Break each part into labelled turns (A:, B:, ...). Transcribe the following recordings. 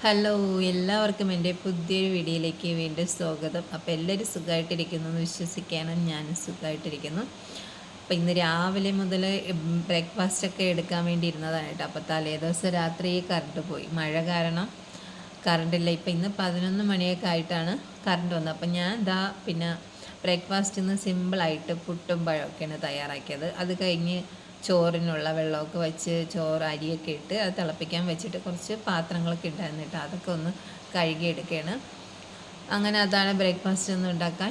A: Hello, എല്ലാവർക്കും എൻ്റെ പുതിയൊരു വീഡിയോയിലേക്ക് വീണ്ടും സ്വാഗതം. അപ്പോൾ എല്ലാവരും സുഖമായിട്ടിരിക്കുന്നു എന്ന് വിശ്വസിക്കാനും ഞാനും സുഖമായിട്ടിരിക്കുന്നു. അപ്പോൾ ഇന്ന് രാവിലെ മുതൽ ബ്രേക്ക്ഫാസ്റ്റൊക്കെ എടുക്കാൻ വേണ്ടി ഇരുന്നതാണ് കേട്ടോ. അപ്പോൾ തലേദിവസം രാത്രി കറണ്ട് പോയി, മഴ കാരണം കറണ്ടില്ല. ഇപ്പോൾ ഇന്ന് 11 മണിയൊക്കെ ആയിട്ടാണ് കറണ്ട് വന്നത്. അപ്പോൾ ഞാൻ പിന്നെ ബ്രേക്ക്ഫാസ്റ്റ് ഇന്ന് സിമ്പിളായിട്ട് പുട്ടും പഴമൊക്കെയാണ് തയ്യാറാക്കിയത്. അത് കഴിഞ്ഞ് ചോറിനുള്ള വെള്ളമൊക്കെ വെച്ച് അരിയൊക്കെ ഇട്ട് അത് തിളപ്പിക്കാൻ വെച്ചിട്ട് കുറച്ച് പാത്രങ്ങളൊക്കെ ഉണ്ടായിരുന്നിട്ട് അതൊക്കെ ഒന്ന് കഴുകിയെടുക്കുകയാണ്. അങ്ങനെ അതാണ് ബ്രേക്ക്ഫാസ്റ്റ് ഒന്നും ഉണ്ടാക്കാൻ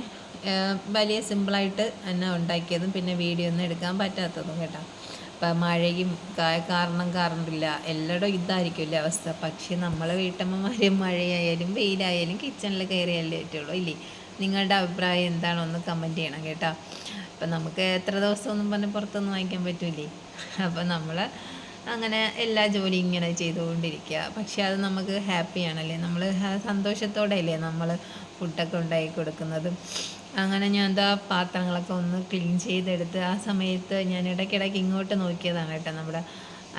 A: വലിയ സിമ്പിളായിട്ട് തന്നെ ഉണ്ടാക്കിയതും പിന്നെ വീഡിയോ ഒന്നും എടുക്കാൻ പറ്റാത്തതും കേട്ടോ. ഇപ്പം മഴയും കാരണം കറണ്ടില്ല, എല്ലായിടും ഇതായിരിക്കുമല്ലേ അവസ്ഥ. പക്ഷേ നമ്മളെ വീട്ടമ്മമാരും മഴയായാലും വെയിലായാലും കിച്ചണിൽ കയറിയല്ലേ പറ്റുള്ളൂ ഇല്ലേ? നിങ്ങളുടെ അഭിപ്രായം എന്താണോ ഒന്ന് കമൻറ്റ് ചെയ്യണം കേട്ടോ. അപ്പം നമുക്ക് എത്ര ദിവസമൊന്നും പറഞ്ഞ് പുറത്തൊന്നും വാങ്ങിക്കാൻ പറ്റില്ലേ. അപ്പം നമ്മൾ അങ്ങനെ എല്ലാ ജോലിയും ഇങ്ങനെ ചെയ്തുകൊണ്ടിരിക്കുക. പക്ഷേ അത് നമുക്ക് ഹാപ്പിയാണല്ലേ, നമ്മൾ സന്തോഷത്തോടെയല്ലേ നമ്മൾ ഫുഡൊക്കെ ഉണ്ടാക്കി കൊടുക്കുന്നതും. അങ്ങനെ ഞാൻ പാത്രങ്ങളൊക്കെ ഒന്ന് ക്ലീൻ ചെയ്തെടുത്ത് ആ സമയത്ത് ഞാൻ ഇടയ്ക്കിടയ്ക്ക് ഇങ്ങോട്ട് നോക്കിയതാണ് കേട്ടോ, നമ്മുടെ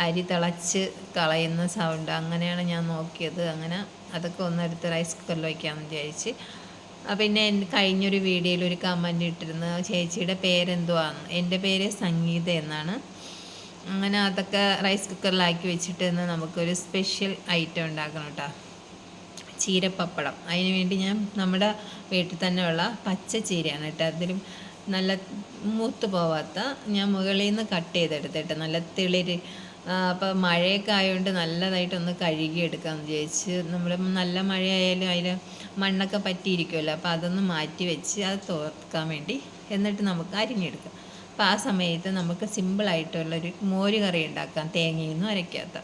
A: അരി തിളച്ച് കളയുന്ന സൗണ്ട്. അങ്ങനെയാണ് ഞാൻ നോക്കിയത്. അങ്ങനെ അതൊക്കെ ഒന്നെടുത്ത് റൈസ് കുക്കറിൽ വയ്ക്കാമെന്ന് വിചാരിച്ച്. പിന്നെ കഴിഞ്ഞൊരു വീഡിയോയിൽ ഒരു കമൻറ്റ് ഇട്ടിരുന്നു, ചേച്ചിയുടെ പേരെന്തുവാന്ന്. എൻ്റെ പേര് സംഗീത എന്നാണ്. അങ്ങനെ അതൊക്കെ റൈസ് കുക്കറിലാക്കി വെച്ചിട്ട് നമുക്കൊരു സ്പെഷ്യൽ ഐറ്റം ഉണ്ടാക്കണം കേട്ടോ, ചീരപ്പപ്പടം. അതിന് വേണ്ടി ഞാൻ നമ്മുടെ വീട്ടിൽ തന്നെ ഉള്ള പച്ച ചീരയാണ് കേട്ടോ, അതിലും നല്ല മൂത്ത് പോവാത്ത ഞാൻ മുകളിൽ നിന്ന് കട്ട് ചെയ്തെടുത്തിട്ട് നല്ല തെളിര്. അപ്പോൾ മഴയൊക്കെ ആയതുകൊണ്ട് നല്ലതായിട്ടൊന്ന് കഴുകിയെടുക്കാമെന്ന് വിചാരിച്ച്. നമ്മൾ നല്ല മഴയായാലും അതിൽ മണ്ണൊക്കെ പറ്റിയിരിക്കുമല്ലോ, അപ്പോൾ അതൊന്ന് മാറ്റി വെച്ച് അത് തോർക്കാൻ വേണ്ടി എന്നിട്ട് നമുക്ക് അരിഞ്ഞെടുക്കാം. അപ്പോൾ ആ സമയത്ത് നമുക്ക് സിമ്പിളായിട്ടുള്ളൊരു മോര് കറി ഉണ്ടാക്കാം, തേങ്ങയൊന്നും അരയ്ക്കാത്ത.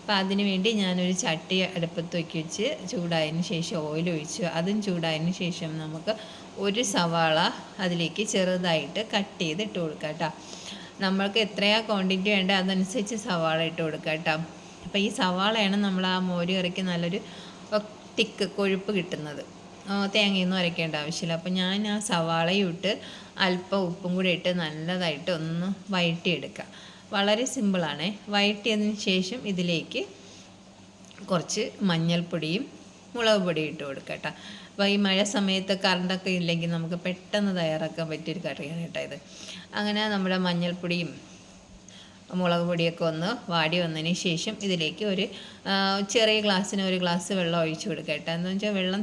A: അപ്പോൾ അതിന് വേണ്ടി ഞാനൊരു ചട്ടി അടുപ്പത്ത് വെച്ച് ചൂടായതിന് ശേഷം ഓയിൽ ഒഴിച്ചു. അതും ചൂടായതിന് ശേഷം നമുക്ക് ഒരു സവാള അതിലേക്ക് ചെറുതായിട്ട് കട്ട് ചെയ്ത് ഇട്ട് കൊടുക്കാം കേട്ടോ. നമ്മൾക്ക് എത്രയാണ് ക്വാണ്ടിറ്റി വേണ്ടത് അതനുസരിച്ച് സവാള ഇട്ട് കൊടുക്കുക കേട്ടോ. അപ്പോൾ ഈ സവാളയാണ് നമ്മൾ ആ മോര് കറിക്ക് നല്ലൊരു തിക്ക് കൊഴുപ്പ് കിട്ടുന്നത്. തേങ്ങയൊന്നും അരയ്ക്കേണ്ട ആവശ്യമില്ല. അപ്പോൾ ഞാൻ ആ സവാളയും ഇട്ട് അല്പം ഉപ്പും കൂടി ഇട്ട് നല്ലതായിട്ട് ഒന്ന് വഴറ്റിയെടുക്കുക. വളരെ സിമ്പിളാണ്. വഴറ്റിയതിന് ശേഷം ഇതിലേക്ക് കുറച്ച് മഞ്ഞൾപ്പൊടിയും മുളക് പൊടിയും ഇട്ട് കൊടുക്കുക കേട്ടോ. അപ്പോൾ ഈ മഴ സമയത്ത് കറണ്ടൊക്കെ ഇല്ലെങ്കിൽ നമുക്ക് പെട്ടെന്ന് തയ്യാറാക്കാൻ പറ്റിയൊരു കറിയാണ് കേട്ടോ ഇത്. അങ്ങനെ നമ്മുടെ മഞ്ഞൾപ്പൊടിയും മുളക് പൊടിയൊക്കെ ഒന്ന് വാടി വന്നതിന് ശേഷം ഇതിലേക്ക് ഒരു ചെറിയ ഗ്ലാസ്സിന് ഒരു ഗ്ലാസ് വെള്ളം ഒഴിച്ചു കൊടുക്കുക കേട്ടോ. എന്താണെന്ന് വെച്ചാൽ വെള്ളം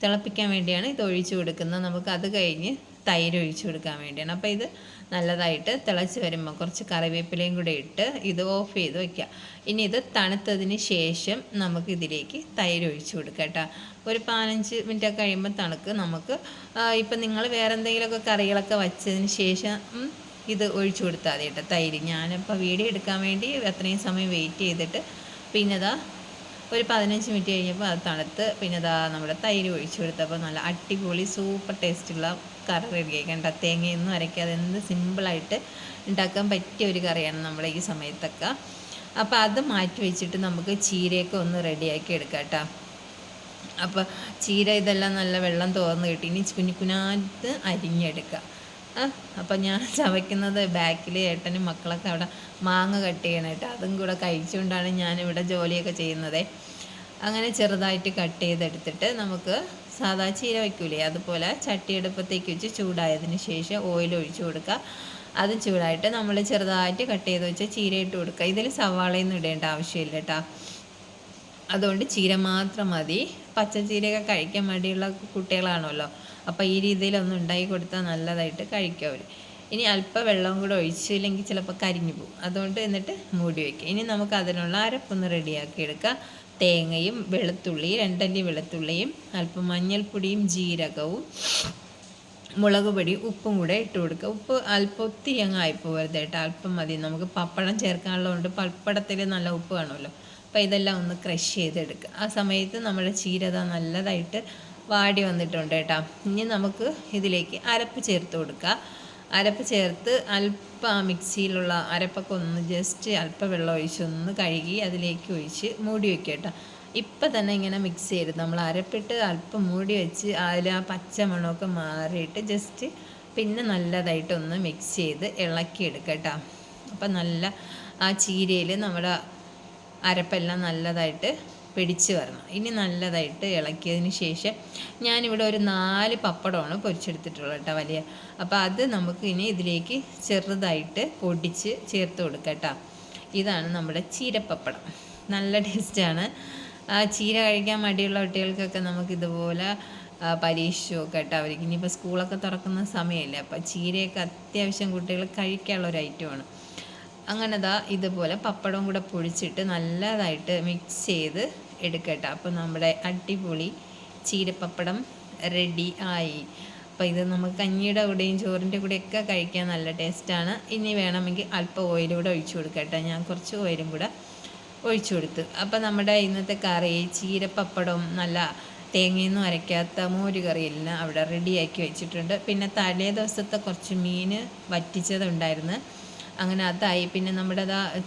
A: തിളപ്പിക്കാൻ വേണ്ടിയാണ് ഇത് ഒഴിച്ചു കൊടുക്കുന്നത്. നമുക്ക് അത് കഴിഞ്ഞ് തൈര് ഒഴിച്ചു കൊടുക്കാൻ വേണ്ടിയാണ്. അപ്പോൾ ഇത് നല്ലതായിട്ട് തിളച്ച് വരുമ്പോൾ കുറച്ച് കറിവേപ്പിലയും കൂടെ ഇട്ട് ഇത് ഓഫ് ചെയ്ത് വയ്ക്കുക. ഇനി ഇത് തണുത്തതിന് ശേഷം നമുക്ക് ഇതിലേക്ക് തൈര് ഒഴിച്ചു കൊടുക്കുക കേട്ടോ. ഒരു 15 മിനിറ്റൊക്കെ കഴിയുമ്പോൾ നമുക്ക് ഇപ്പം നിങ്ങൾ വേറെ എന്തെങ്കിലുമൊക്കെ കറികളൊക്കെ വച്ചതിന് ശേഷം ഇത് ഒഴിച്ചു കൊടുത്താൽ മതി കേട്ടോ, തൈര്. ഞാനിപ്പോൾ വീഡിയോ എടുക്കാൻ വേണ്ടി അത്രയും സമയം വെയിറ്റ് ചെയ്തിട്ട് പിന്നെ ഒരു 15 മിനിറ്റ് കഴിഞ്ഞപ്പോൾ അത് തണുത്ത് പിന്നെ നമ്മുടെ തൈര് ഒഴിച്ചു കൊടുത്തപ്പോൾ നല്ല അടിപൊളി സൂപ്പർ ടേസ്റ്റുള്ള കറി റെഡിയാക്കേണ്ട. തേങ്ങയൊന്നും അരയ്ക്കാതെ എന്ത് സിമ്പിളായിട്ട് ഉണ്ടാക്കാൻ പറ്റിയ ഒരു കറിയാണ് നമ്മുടെ ഈ സമയത്തൊക്കെ. അപ്പോൾ അത് മാറ്റി വെച്ചിട്ട് നമുക്ക് ചീരയൊക്കെ ഒന്ന് റെഡിയാക്കി എടുക്കാം കേട്ടോ. അപ്പോൾ ചീര ഇതെല്ലാം നല്ല വെള്ളം തോർന്ന് കിട്ടി. ഇനി കുഞ്ഞിക്കുനാത്ത് അരിഞ്ഞെടുക്കുക. അപ്പം ഞാൻ ചവയ്ക്കുന്നത് ബാക്കിൽ ഏട്ടനും മക്കളൊക്കെ അവിടെ മാങ്ങ കട്ട് ചെയ്യണം കേട്ടോ. അതും കൂടെ കഴിച്ചുകൊണ്ടാണ് ഞാനിവിടെ ജോലിയൊക്കെ ചെയ്യുന്നത്. അങ്ങനെ ചെറുതായിട്ട് കട്ട് ചെയ്തെടുത്തിട്ട് നമുക്ക് സാധാ ചീര വയ്ക്കൂലേ അതുപോലെ ചട്ടി അടുപ്പത്തേക്ക് വെച്ച് ചൂടായതിന് ശേഷം ഓയിൽ ഒഴിച്ചു കൊടുക്കുക. അത് ചൂടായിട്ട് നമ്മൾ ചെറുതായിട്ട് കട്ട് ചെയ്ത് വെച്ച് ചീര ഇട്ട് കൊടുക്കുക. ഇതിൽ സവാളയൊന്നും ഇടേണ്ട ആവശ്യമില്ല കേട്ടോ, അതുകൊണ്ട് ചീര മാത്രം മതി. പച്ചച്ചീരയൊക്കെ കഴിക്കാൻ മടിയുള്ള കുട്ടികളാണല്ലോ, അപ്പോൾ ഈ രീതിയിലൊന്നും ഉണ്ടാക്കി കൊടുത്താൽ നല്ലതായിട്ട് കഴിക്കും അവർ. ഇനി അല്പം വെള്ളവും കൂടെ ഒഴിച്ചില്ലെങ്കിൽ ചിലപ്പോൾ കരിഞ്ഞു പോകും, അതുകൊണ്ട് എന്നിട്ട് മൂടി വയ്ക്കുക. ഇനി നമുക്ക് അതിനുള്ള അരപ്പൊന്ന് റെഡിയാക്കി എടുക്കുക. തേങ്ങയും വെളുത്തുള്ളി 2 അല്ലി വെളുത്തുള്ളിയും അല്പം മഞ്ഞൾപ്പൊടിയും ജീരകവും മുളക് പൊടി ഉപ്പും കൂടെ ഇട്ട് കൊടുക്കുക. ഉപ്പ് അല്പം ഒത്തിരി അങ്ങ് ആയിപ്പോകരുത് കേട്ടോ, അല്പം മതി. നമുക്ക് പപ്പടം ചേർക്കാനുള്ളതുകൊണ്ട് പപ്പടത്തിൽ നല്ല ഉപ്പ് കാണുമല്ലോ. അപ്പോൾ ഇതെല്ലാം ഒന്ന് ക്രഷ് ചെയ്തെടുക്കുക. ആ സമയത്ത് നമ്മുടെ ചീര നല്ലതായിട്ട് വാടി വന്നിട്ടുണ്ട് കേട്ടോ. ഇനി നമുക്ക് ഇതിലേക്ക് അരപ്പ് ചേർത്ത് കൊടുക്കുക. അരപ്പ് ചേർത്ത് അല്പം ആ മിക്സിയിലുള്ള അരപ്പൊക്കെ ഒന്ന് ജസ്റ്റ് അല്പം വെള്ളം ഒഴിച്ചൊന്ന് കഴുകി അതിലേക്ക് ഒഴിച്ച് മൂടി വയ്ക്കുക കേട്ടോ. ഇപ്പം തന്നെ ഇങ്ങനെ മിക്സ് ചെയ്ത് നമ്മൾ അരപ്പിട്ട് അല്പം മൂടി വെച്ച് അതിൽ ആ പച്ച മണമൊക്കെ മാറിയിട്ട് ജസ്റ്റ് പിന്നെ നല്ലതായിട്ടൊന്ന് മിക്സ് ചെയ്ത് ഇളക്കിയെടുക്കുക കേട്ടോ. അപ്പം നല്ല ആ ചീരയിൽ നമ്മുടെ അരപ്പെല്ലാം നല്ലതായിട്ട് പിടിച്ച് വരണം. ഇനി നല്ലതായിട്ട് ഇളക്കിയതിന് ശേഷം ഞാനിവിടെ ഒരു 4 പപ്പടമാണ് പൊരിച്ചെടുത്തിട്ടുള്ളത് കേട്ടോ, വലിയ. അപ്പോൾ അത് നമുക്ക് ഇനി ഇതിലേക്ക് ചെറുതായിട്ട് പൊടിച്ച് ചേർത്ത് കൊടുക്കാം കേട്ടോ. ഇതാണ് നമ്മുടെ ചീരപ്പപ്പടം. നല്ല ടേസ്റ്റാണ്. ചീര കഴിക്കാൻ മടിയുള്ള കുട്ടികൾക്കൊക്കെ നമുക്കിതുപോലെ പരീക്ഷിച്ചൊക്കെ കേട്ടോ. അവർക്ക് ഇനിയിപ്പോൾ സ്കൂളൊക്കെ തുറക്കുന്ന സമയമല്ലേ, അപ്പോൾ ചീരയൊക്കെ അത്യാവശ്യം കുട്ടികൾ കഴിക്കാനുള്ള ഒരു ഐറ്റമാണ്. അങ്ങനെ ഇതുപോലെ പപ്പടവും കൂടെ പൊടിച്ചിട്ട് നല്ലതായിട്ട് മിക്സ് ചെയ്ത് എടുക്കട്ടെ. അപ്പോൾ നമ്മുടെ അടിപൊളി ചീരപ്പപ്പടം റെഡി ആയി. അപ്പോൾ ഇത് നമുക്ക് കഞ്ഞിയുടെ കൂടെയും ചോറിൻ്റെ കൂടെയൊക്കെ കഴിക്കാൻ നല്ല ടേസ്റ്റാണ്. ഇനി വേണമെങ്കിൽ അല്പം ഓയിലൂടെ ഒഴിച്ചു കൊടുക്കട്ടെ. ഞാൻ കുറച്ച് ഓയിലും കൂടെ ഒഴിച്ചു കൊടുത്തു. അപ്പോൾ നമ്മുടെ ഇന്നത്തെ കറി ചീരപ്പപ്പടവും നല്ല തേങ്ങയൊന്നും അരയ്ക്കാത്ത മോര് കറിയെല്ലാം അവിടെ റെഡിയാക്കി വെച്ചിട്ടുണ്ട്. പിന്നെ തലേ ദിവസത്തെ കുറച്ച് മീൻ വറ്റിച്ചതുണ്ടായിരുന്നു, അങ്ങനെ അതായി. പിന്നെ നമ്മുടെ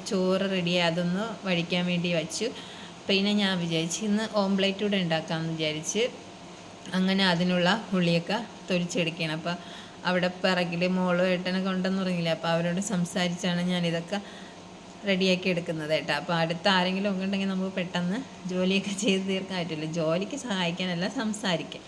A: ചോറ് റെഡിയായി, അതൊന്ന് വഴിക്കാൻ വേണ്ടി വച്ചു. പിന്നെ ഞാൻ വിചാരിച്ച് ഇന്ന് ഓംപ്ലേറ്റ് കൂടെ ഉണ്ടാക്കാമെന്ന് വിചാരിച്ച് അങ്ങനെ അതിനുള്ള ഉള്ളിയൊക്കെ തൊലിച്ചെടുക്കുകയാണ്. അപ്പോൾ അവിടെ പിറകിൽ മോളും ഏട്ടനൊക്കെ ഉണ്ടെന്ന് പറഞ്ഞില്ലേ, അപ്പോൾ അവരോട് സംസാരിച്ചാണ് ഞാനിതൊക്കെ റെഡിയാക്കി എടുക്കുന്നത് കേട്ടോ. അപ്പോൾ അടുത്ത് ആരെങ്കിലും ഒക്കെ ഉണ്ടെങ്കിൽ നമുക്ക് പെട്ടെന്ന് ജോലിയൊക്കെ ചെയ്ത് തീർക്കാൻ പറ്റില്ല. ജോലിക്ക് സഹായിക്കാനല്ല, സംസാരിക്കാൻ.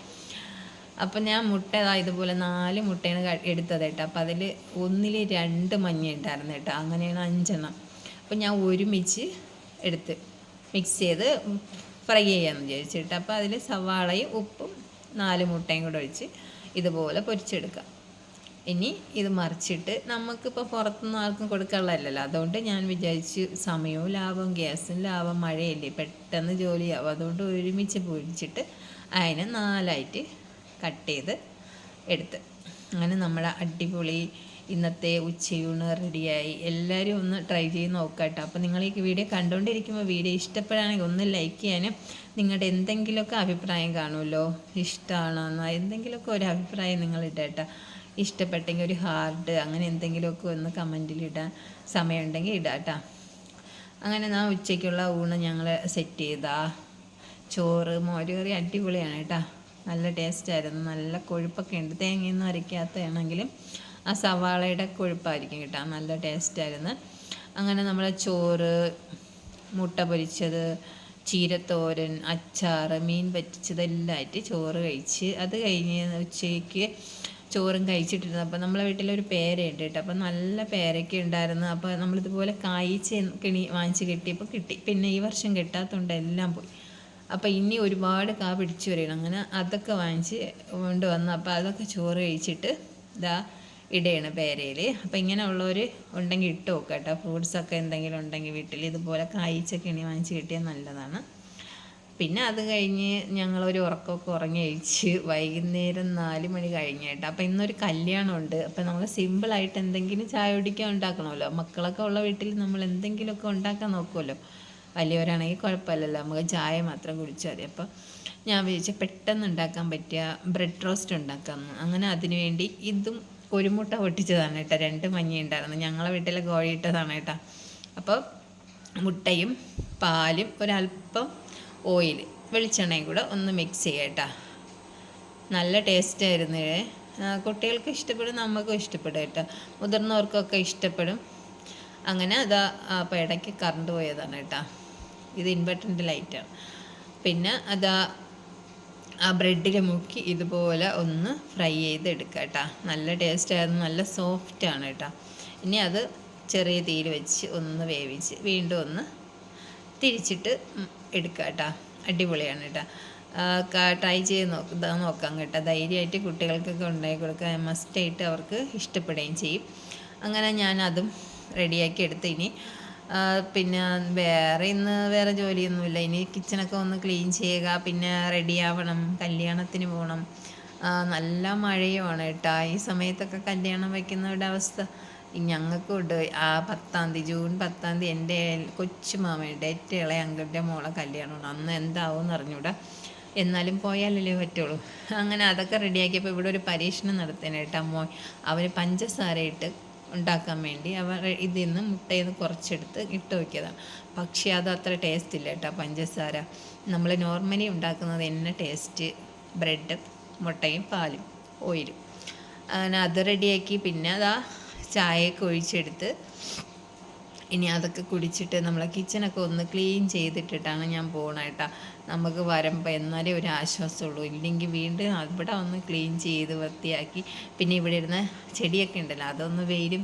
A: അപ്പം ഞാൻ മുട്ട ഇതുപോലെ 4 മുട്ടയാണ് എടുത്തത് കേട്ടോ. അപ്പം അതിൽ 1-ൽ 2 മഞ്ഞ ഉണ്ടായിരുന്നു കേട്ടോ. അങ്ങനെയാണ് 5 എണ്ണം. അപ്പം ഞാൻ ഒരുമിച്ച് എടുത്ത് മിക്സ് ചെയ്ത് ഫ്രൈ ചെയ്യാമെന്ന് വിചാരിച്ചിട്ട്. അപ്പോൾ അതിൽ സവാളയും ഉപ്പും 4 മുട്ടയും കൂടെ ഒഴിച്ച് ഇതുപോലെ പൊരിച്ചെടുക്കാം. ഇനി ഇത് മറിച്ചിട്ട് നമുക്കിപ്പോൾ പുറത്തുനിന്ന് ആർക്കും കൊടുക്കാനുള്ളതല്ലല്ലോ, അതുകൊണ്ട് ഞാൻ വിചാരിച്ചു സമയവും ലാഭം, ഗ്യാസും ലാഭം, മഴയല്ലേ, പെട്ടെന്ന് ജോലിയാവും. അതുകൊണ്ട് ഒരുമിച്ച് പൊരിച്ചിട്ട് അതിനെ 4ആയിട്ട് കട്ട് ചെയ്ത് എടുത്ത്. അങ്ങനെ നമ്മുടെ അടിപൊളി ഇന്നത്തെ ഉച്ചയൂണ് റെഡിയായി. എല്ലാവരും ഒന്ന് ട്രൈ ചെയ്ത് നോക്കാം കേട്ടോ. അപ്പോൾ നിങ്ങൾ ഈ വീഡിയോ കണ്ടുകൊണ്ടിരിക്കുമ്പോൾ വീഡിയോ ഇഷ്ടപ്പെടുകയാണെങ്കിൽ ഒന്ന് ലൈക്ക് ചെയ്യാനും, നിങ്ങളുടെ എന്തെങ്കിലുമൊക്കെ അഭിപ്രായം കാണുമല്ലോ, ഇഷ്ടമാണോ എന്തെങ്കിലുമൊക്കെ ഒരു അഭിപ്രായം നിങ്ങൾ ഇടേട്ടോ. ഇഷ്ടപ്പെട്ടെങ്കിൽ ഒരു ഹാർട്ട് അങ്ങനെ എന്തെങ്കിലുമൊക്കെ ഒന്ന് കമൻറ്റിലിടാൻ സമയമുണ്ടെങ്കിൽ ഇടാം കേട്ടോ. അങ്ങനെ ഉച്ചയ്ക്കുള്ള ഊണ് ഞങ്ങൾ സെറ്റ് ചെയ്താ. ചോറ് മോര് കറി അടിപൊളിയാണ് കേട്ടോ, നല്ല ടേസ്റ്റായിരുന്നു. നല്ല കൊഴുപ്പൊക്കെ ഉണ്ട്, തേങ്ങയൊന്നും അരയ്ക്കാത്തതാണെങ്കിലും ആ സവാളയുടെ കൊഴുപ്പായിരിക്കും കേട്ടോ, നല്ല ടേസ്റ്റായിരുന്നു. അങ്ങനെ നമ്മളെ ചോറ്, മുട്ട പൊരിച്ചത്, ചീരത്തോരൻ, അച്ചാർ, മീൻ പറ്റിച്ചതെല്ലാം ആയിട്ട് ചോറ് കഴിച്ച് അത് കഴിഞ്ഞ് ഉച്ചയ്ക്ക് ചോറും കഴിച്ചിട്ടിരുന്നു. അപ്പോൾ നമ്മളെ വീട്ടിലൊരു പേരയുണ്ട് കേട്ടോ, അപ്പോൾ നല്ല പേരയ്ക്ക ഉണ്ടായിരുന്നു. അപ്പോൾ നമ്മളിതുപോലെ കായ്ച്ച് വാങ്ങിച്ച് കിട്ടിയപ്പോൾ കിട്ടി. പിന്നെ ഈ വർഷം കിട്ടാത്തതുകൊണ്ട് എല്ലാം പോയി. അപ്പോൾ ഇനി ഒരുപാട് കാ പിടിച്ചു വരികയാണ്. അങ്ങനെ അതൊക്കെ വാങ്ങിച്ച് കൊണ്ടുവന്നു. അപ്പോൾ അതൊക്കെ ചോറ് കഴിച്ചിട്ട് ഇടയാണ് പേരയിൽ. അപ്പോൾ ഇങ്ങനെ ഉള്ളവർ ഉണ്ടെങ്കിൽ ഇട്ട് നോക്കുക കേട്ടോ. ഫ്രൂട്ട്സൊക്കെ എന്തെങ്കിലും ഉണ്ടെങ്കിൽ വീട്ടിൽ ഇതുപോലെ കായ്ച്ചൊക്കെ വാങ്ങിച്ച് കിട്ടിയാൽ നല്ലതാണ്. പിന്നെ അത് കഴിഞ്ഞ് ഞങ്ങളൊരു ഉറക്കമൊക്കെ ഉറങ്ങി കഴിച്ച് വൈകുന്നേരം 4 മണി കഴിഞ്ഞ് കേട്ടോ. അപ്പോൾ ഇന്നൊരു കല്യാണമുണ്ട്. അപ്പോൾ നമ്മൾ സിമ്പിളായിട്ട് എന്തെങ്കിലും ചായ കുടിക്കാൻ ഉണ്ടാക്കണമല്ലോ. മക്കളൊക്കെ ഉള്ള വീട്ടിൽ നമ്മൾ എന്തെങ്കിലുമൊക്കെ ഉണ്ടാക്കാൻ നോക്കുമല്ലോ. വലിയവരാണെങ്കിൽ കുഴപ്പമില്ലല്ലോ, നമുക്ക് ചായ മാത്രം കുടിച്ചാൽ മതി. അപ്പോൾ ഞാൻ വിചാരിച്ചു പെട്ടെന്ന് ഉണ്ടാക്കാൻ പറ്റിയ ബ്രെഡ് റോസ്റ്റ് ഉണ്ടാക്കാമെന്ന്. അങ്ങനെ അതിനു വേണ്ടി ഇതും ഒരു മുട്ട പൊട്ടിച്ചതാണ് കേട്ടോ, 2 മഞ്ഞ ഉണ്ടായിരുന്നു, ഞങ്ങളെ വീട്ടിലെ കോഴിയിട്ടതാണ് കേട്ടോ. അപ്പോൾ മുട്ടയും പാലും ഒരല്പം ഓയിൽ, വെളിച്ചെണ്ണയും കൂടെ ഒന്ന് മിക്സ് ചെയ്യാം കേട്ടോ. നല്ല ടേസ്റ്റായിരുന്നു. കുട്ടികൾക്ക് ഇഷ്ടപ്പെടും, നമുക്കും ഇഷ്ടപ്പെടും കേട്ടോ, മുതിർന്നവർക്കൊക്കെ ഇഷ്ടപ്പെടും. അങ്ങനെ അപ്പോൾ ഇടയ്ക്ക് കറണ്ട് പോയതാണ് കേട്ടോ. ഇത് ഇൻവെർട്ടറിൻ്റെ ലൈറ്റാണ്. പിന്നെ ആ ബ്രെഡിൽ മുക്കി ഇതുപോലെ ഒന്ന് ഫ്രൈ ചെയ്ത് എടുക്കുക കേട്ടോ. നല്ല ടേസ്റ്റായിരുന്നു, നല്ല സോഫ്റ്റാണ് കേട്ടോ. ഇനി അത് ചെറിയ തീയിൽ വെച്ച് ഒന്ന് വേവിച്ച് വീണ്ടും ഒന്ന് തിരിച്ചിട്ട് എടുക്കുക കേട്ടോ. അടിപൊളിയാണ് കേട്ടോ. ട്രൈ ചെയ്ത് നോക്കാം കേട്ടോ. ധൈര്യമായിട്ട് കുട്ടികൾക്കൊക്കെ ഉണ്ടാക്കി കൊടുക്കാൻ മസ്റ്റായിട്ട് അവർക്ക് ഇഷ്ടപ്പെടുകയും ചെയ്യും. അങ്ങനെ ഞാനതും റെഡിയാക്കി എടുത്ത് ഇനി പിന്നെ ഇന്ന് വേറെ ജോലിയൊന്നുമില്ല. ഇനി കിച്ചണൊക്കെ ഒന്ന് ക്ലീൻ ചെയ്യുക, പിന്നെ റെഡിയാവണം, കല്യാണത്തിന് പോകണം. നല്ല മഴയുമാണ് കേട്ടോ. ഈ സമയത്തൊക്കെ കല്യാണം വയ്ക്കുന്നവരുടെ അവസ്ഥ ഞങ്ങൾക്കും ഉണ്ട്. ജൂൺ 10 എൻ്റെ കൊച്ചു മാമയുടെ ഏറ്റവും ഇളയ അങ്കിളിൻ്റെ മോളെ കല്യാണമാണ്. അന്ന് എന്താവും അറിഞ്ഞൂടാ, എന്നാലും പോയാലല്ലേ പറ്റുള്ളൂ. അങ്ങനെ അതൊക്കെ റെഡിയാക്കിയപ്പോൾ ഇവിടെ ഒരു പരീക്ഷണം നടത്തേനെ കേട്ടോ. അവർ പഞ്ചസാര ഇട്ട് ഉണ്ടാക്കാൻ വേണ്ടി അവർ ഇതിൽ നിന്ന് മുട്ടയിൽ നിന്ന് കുറച്ചെടുത്ത് ഇട്ട് വയ്ക്കിയതാണ്. പക്ഷേ അത് അത്ര ടേസ്റ്റ് ഇല്ല കേട്ടോ. പഞ്ചസാര നമ്മൾ നോർമലി ഉണ്ടാക്കുന്നത് തന്നെ ടേസ്റ്റ്, ബ്രെഡ്, മുട്ടയും പാലും ഓയിലും. അങ്ങനെ അത് റെഡിയാക്കി പിന്നെ ചായയൊക്കെ ഒഴിച്ചെടുത്ത് ഇനി അതൊക്കെ കുടിച്ചിട്ട് നമ്മളെ കിച്ചണൊക്കെ ഒന്ന് ക്ലീൻ ചെയ്തിട്ടിട്ടാണ് ഞാൻ പോകണം കേട്ടോ. നമുക്ക് വരുമ്പോൾ എന്നാലേ ഒരു ആശ്വാസമുള്ളൂ. ഇല്ലെങ്കിൽ വീണ്ടും അവിടെ ഒന്ന് ക്ലീൻ ചെയ്ത് വൃത്തിയാക്കി പിന്നെ ഇവിടെ ഇരുന്ന് ചെടിയൊക്കെ ഉണ്ടല്ലോ അതൊന്ന് വെയിലും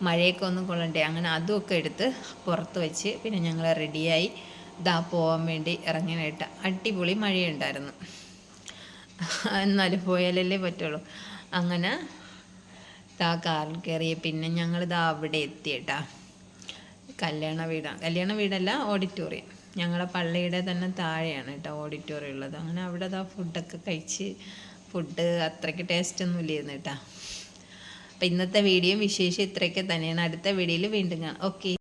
A: മഴയൊക്കെ ഒന്ന് കൊള്ളണ്ടേ. അങ്ങനെ അതുമൊക്കെ എടുത്ത് പുറത്ത് വെച്ച് പിന്നെ ഞങ്ങൾ റെഡിയായി പോകാൻ വേണ്ടി ഇറങ്ങാനായിട്ട്. അടിപൊളി മഴയുണ്ടായിരുന്നു, എന്നാലും പോയാലല്ലേ പറ്റുള്ളൂ. അങ്ങനെ കാറിൽ കയറിയ പിന്നെ ഞങ്ങൾ അവിടെ എത്തിയേട്ടാ. കല്യാണ വീടല്ല, ഓഡിറ്റോറിയം. ഞങ്ങളെ പള്ളിയുടെ തന്നെ താഴെയാണ് കേട്ടോ ഓഡിറ്റോറിയം ഉള്ളത്. അങ്ങനെ അവിടെ ഫുഡൊക്കെ കഴിച്ച്, ഫുഡ് അത്രയ്ക്ക് ടേസ്റ്റൊന്നും ഇല്ലായിരുന്നു കേട്ടോ. അപ്പം ഇന്നത്തെ വീഡിയോ വിശേഷം ഇത്രയൊക്കെ തന്നെയാണ്. അടുത്ത വീഡിയോയിൽ വീണ്ടും കാണാം. ഓക്കെ.